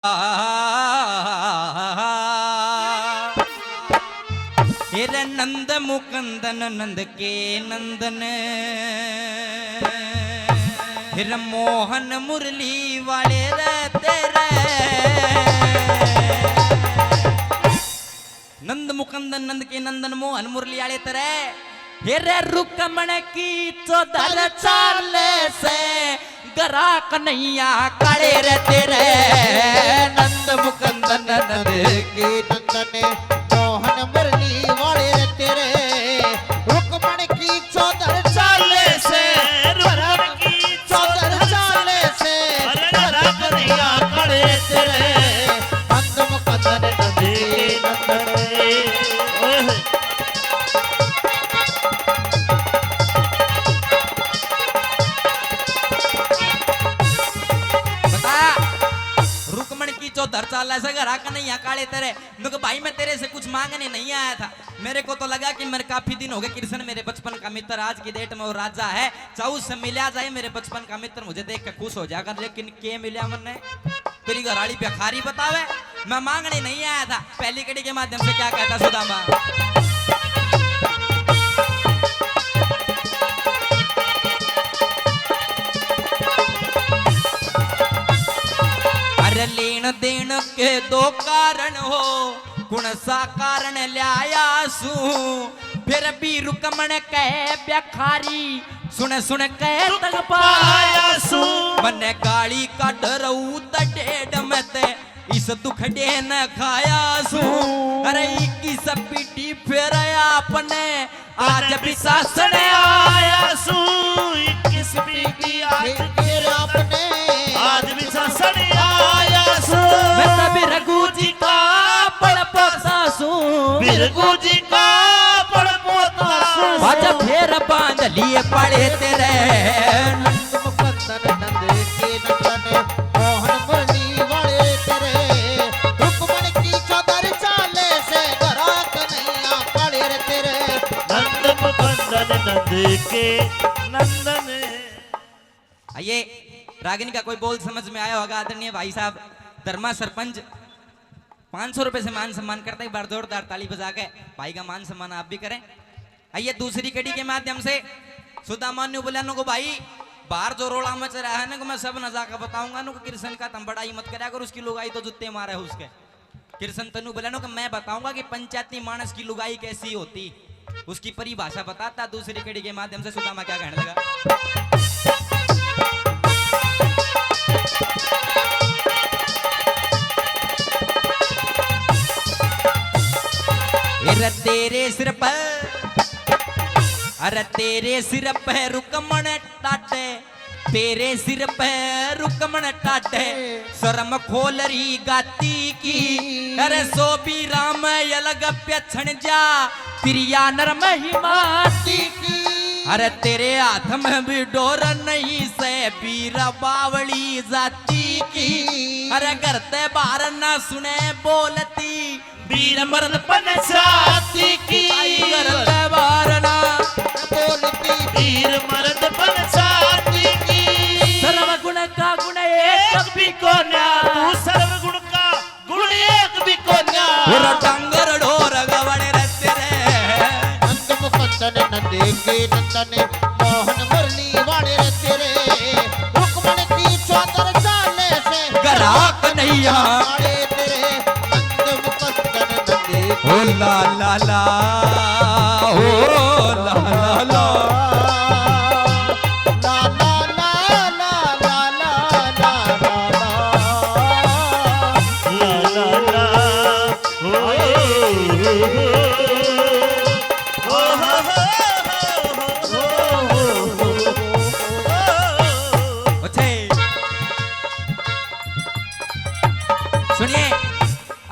हेरे नंद मुकंदन नंद के नंदन फिर मोहन मुरली वाले रहते रे नंद मुकंदन नंद के नंदन मोहन मुरली वाले तेरे हेरे रुकमण की चौदर चाले से गरा कन्हैया काले रहते रे नंद मुकंदन नंद के नंदन मोहन मुरली वाले रहते रे रुकमण की चौदर चाले से रुकमण की चौदर चाले से गरा कन्हैया काले रहते रे नंद मुकंदन नंद के नंदन धर चाल ऐसा घर आकर नहीं काले तेरे नुक भाई मैं तेरे से कुछ मांगने नहीं आया था। मेरे को तो लगा कि मेरे काफी दिन हो गए कृष्ण मेरे बचपन का मित्र आज की डेट में वो राजा है चाहू से मिला जाए मेरे बचपन का मित्र मुझे देख के खुश हो जाएगा लेकिन के मिला मैंने तेरी घराड़ी भिखारी बतावे मैं मांगने नहीं आया था। पहली कड़ी के माध्यम से क्या कहता सुदामा लेन देन के दो कारण हो गुण सा कारण लाया सू फिर भी रुकमण कह भिखारी सुन सुन कह तक पाया सू मन गाली का डरऊ तटेड मत इस दुख डे न खाया सू अरे की सपीटी फिर अपने आज भी सासन आया सू किस पीटी आज फिर अपने आज भी सासन रघु जी का पड़पोता सू रघु जी का पड़पोता सू बाजा फेर बांध लिए पड़े तेरे नंद मुकंदन नंद के नंदन मोहन मुरली वाले तेरे रुकमण की चौदर चाले से गरा कन्हैया काले रे तेरे नंद मुकंदन नंद के नंदन। आइए रागिनी का कोई बोल समझ में आया होगा आदरणीय भाई साहब धर्मा सरपंच 500 रुपए से मान सम्मान करते हैं। बार जोरदार ताली बजा के भाई का मान सम्मान आप भी करें। आइए दूसरी कड़ी के माध्यम से सुदामान्यु बोला को भाई बाहर जो रोड़ा मच रहा है ना को मैं सब न जाकर बताऊंगा नो कृष्ण का तुम बड़ाई मत करा कर उसकी लुगाई तो जुत्ते मारे है उसके कृष्ण तनु बोला को मैं बताऊंगा कि पंचायती मानस की लुगाई कैसी होती उसकी परिभाषा बताता। दूसरी कड़ी के माध्यम से सुदामा क्या कहने लगा तेरे सिर पर अरे तेरे सिर पे रुकमण टाटे तेरे सिर पे रुकमण टाटे शर्म खोल रही गाती की अरे सो भी राम अलग प्यछण जा प्रिया नरम ही माती की अरे तेरे हाथ में भी डोर नहीं से वीर बावली जाती की अरे घर ते बाहर ना सुने बोलती वीर मर्द पंचायती की करते वारना बोलती वीर मर्द पंचायती की सर्व गुण का गुण एक भी को ना तू सर्व गुण का गुण एक भी को ना और डंगर ढोर गवड़े रहते रे नंद मुकंदन नंद के नंदन मोहन मुरली वाले रहते रे रुकमण की चौदर चाले से गरा कन्हैया ओ ला ला ला ओ ला ला ला सुनिए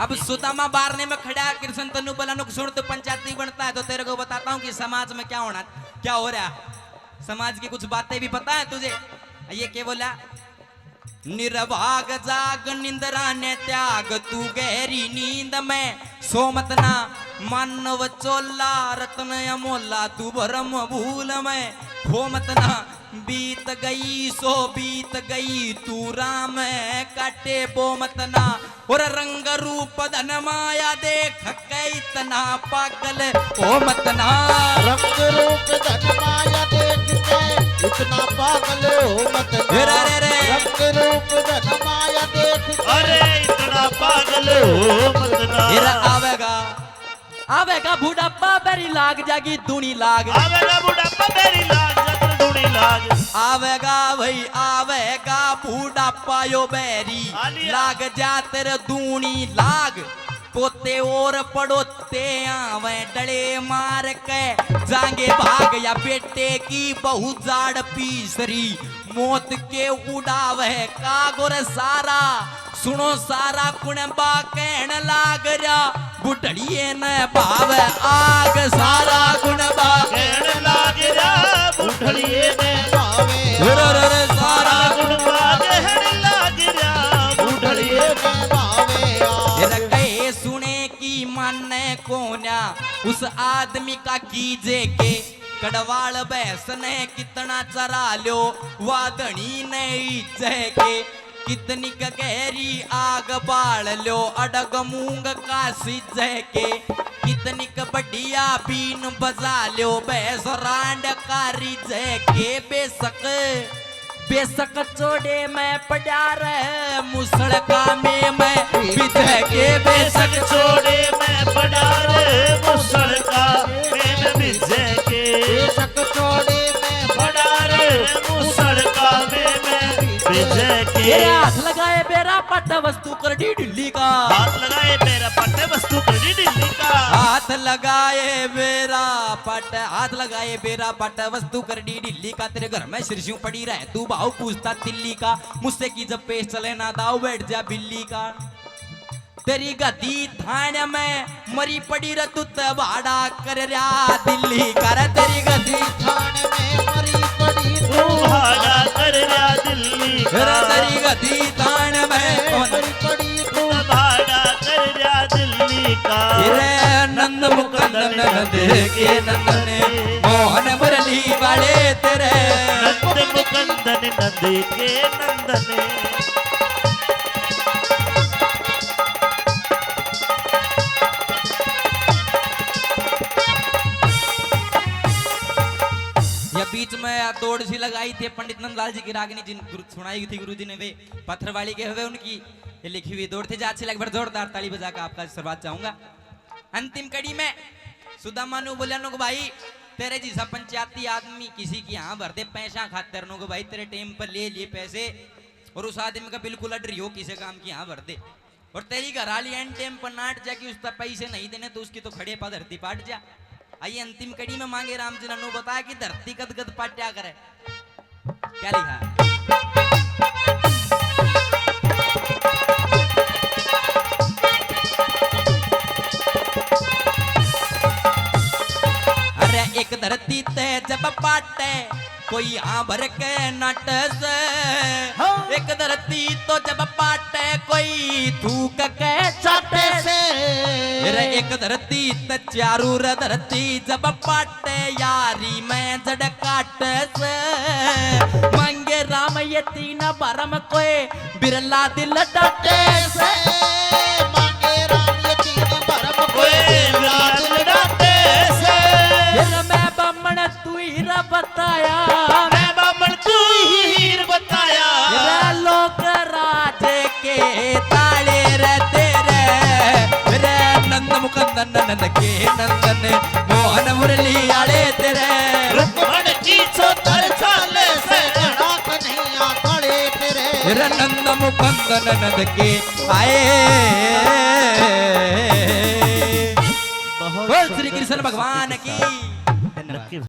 अब सुदामा बारने में खड़ा कृष्ण तनु बलानु सुन तो पंचायत नहीं बनता है तो तेरे को बताता हूँ कि समाज में क्या हो रहा समाज की कुछ बातें भी पता है तुझे। ये क्या बोला निर्भाग जाग निंद्रा ने त्याग तू गहरी नींद में सोमत ना मानव चोला रत्न अमोला तू भरम भूल में खोमत ना बीत गई सो बीत गई तू राम काटे बो मतना और रंग रूप धन माया देख के इतना पागल ओ मतना रंग रूप धन माया देख के इतना पागल हो मत ना। रे रे। रंग रूप धन माया देख के अरे इतना पागल हो मत ना। फिर आवेगा आवेगा बुढ़ापा बेरी लाग जागी दूनी लाग आवेगा बुढ़ापा मेरी लाग जत्र दूनी लाग। आवेगा भाई आवेगा बुढ़ापा यो बेरी आलिया। लाग जा तेरे दूनी लाग पोते और पड़ोते आवे डले मार के जांगे भाग या बेटे की बहु जाड़ पीसरी मौत के उड़ावे कागोर सारा सुनो सारा कुणबा कहन लाग रहा बुढ़ड़िए न भाव आग सारा कुणबा कहने लाग जा बुढ़ड़िए ने भावे रे सारा गुणवा कहने लाग जा बुढ़ड़िए ने। भावे फिर कहे सुने की माने कोन्या उस आदमी का कीजे के कड़वाल भैंस ने कितना चरा लो वादनी ने इज्जे के कितनी गहरी आग बाल लो अडग मूंग का सिज्जे के कितनी बढ़िया बीन बजा लो भैंस रांड का रिजे के बेशक बेशक चोड़े में पड़ा रहे मुसड़ का में मैं बिधे के बेशक छोड़े मैं पड़ा रे मुसड़ का मैंने भिजे के। बेशक छोड़े में पड़ा रे मुसड़ का मैंने भिजे के। ये हाथ लगाए बेरा पट वस्तु कर दी दिल्ली का हाथ लगाए मेरा पट्टे वस्तु कर दी दिल्ली का। हाथ लगाए बेरा पट हाथ लगाए बेरा पट वस्तु कर दी दिल्ली का तेरे घर में सिरसियों पड़ी रहे तू भाव पूछता दिल्ली का मुझसे की जब पेश चले ना दाव बैठ जा बिल्ली का तेरी गदी थाने में मरी पड़ी र तू भाड़ा कर रहा दिल्ली का रे तेरी गदी थाने में मरी पड़ी तू भाड़ा कर रहा दिल्ली का। रे तेरी गदी थाने में कौन मरी पड़ी तू भाड़ा कर रहा दिल्ली का। रे नंद मुकुंद नंद के नंदने मोहन मुरली वाले तेरे नंद मुकंदन नंद के नंदने। या बीच में दौड़ सी लगाई थी पंडित नंदलाल जी की रागिनी जिन सुनाई थी गुरु जी ने वे पत्थरवाली के हुए उनकी ये लिखी हुई दौड़ थी जा अच्छी लग जोरदार ताली बजा कर आपका शुरुआत चाहूंगा। अंतिम कड़ी में सुदामा नु बोलिया नु भाई तेरे जैसा पंचायती आदमी किसी की यहाँ भर दे पैसा खातर नु भाई तेरे टाइम पर ले लिए पैसे और उस आदमी का बिल्कुल अड्री हो किसी काम की यहाँ भर दे और तेरी घर वाली एंड टाइम पर नाट जाके उस पर पैसे नहीं देने तो उसकी तो खड़े पा धरती पाट जा। आइए अंतिम कड़ी में मांगे राम जी ने बताया कि धरती गद गद पाट्या करे क्या लिखा अरे एक धरती ते जब पाटे कोई यहाँ भर के नट से एक धरती तो जब पाटे कोई थूक के चाटे से रे एक धरती त चारू रे धरती जब पाटे यारी में जड़ काट से मांगे राम ये तीन भरम कोई बिरला दिल डटे से मांगे राम ये तीन भरम कोई लाल डाटे से। फिर मैं बमन तू ही रे बताया मैं बामण तू हीर बताया। रे लोक राजे के ताले रे तेरे रे नंद मुकुंदन नंद के नंदन मोहन मुरली आले तेरे रुक्मण की चौतर चाले से घड़ा कन्हैया खड़े तेरे रे नंद मुकुंदन नंद के आए बहुत बोल श्री कृष्ण भगवान की